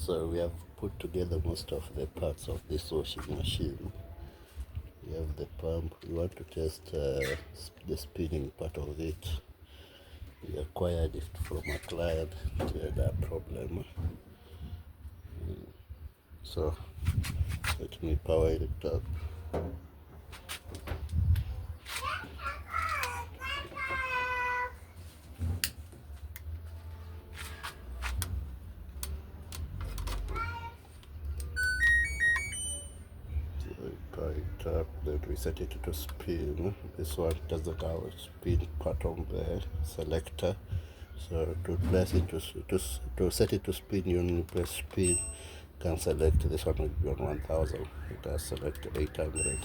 So we have put together most of the parts of this washing machine. We have the pump. We want to test the spinning part of it. We acquired it from a client who had a problem. So let me power it up. Power it up, then we set it to spin. This one doesn't have a spin part on the selector. So to place it to set it to spin, you only press spin. Can select this one will be on 1000. You can select 800.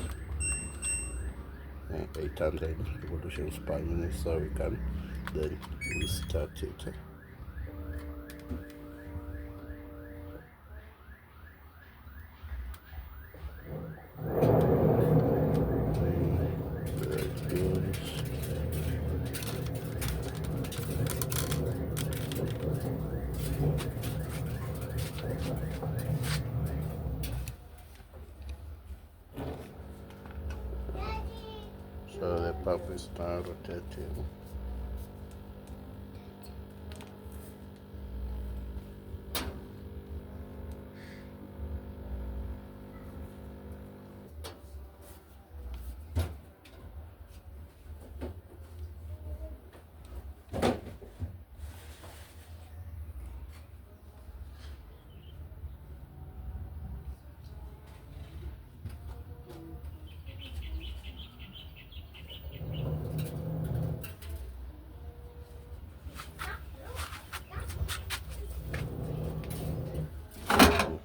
800 revolutions per minute, so we can then restart it. So the pump is now rotating.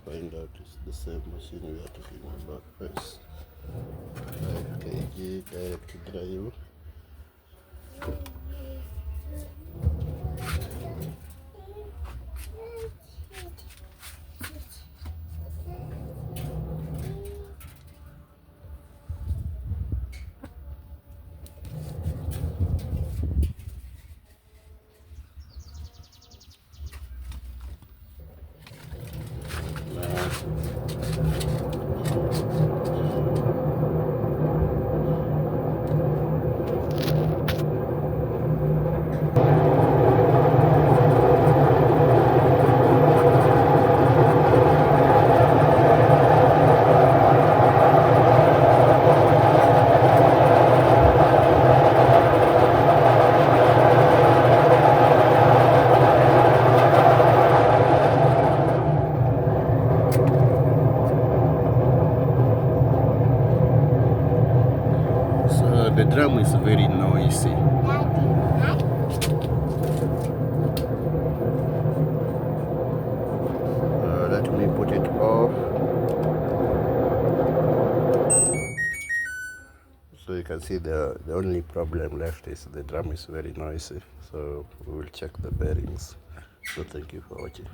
Find out it's the same machine we are talking about first. 5 kg direct drive. So the drum is very noisy. Let me put it off. So you can see the only problem left is the drum is very noisy. So we will check the bearings. So thank you for watching.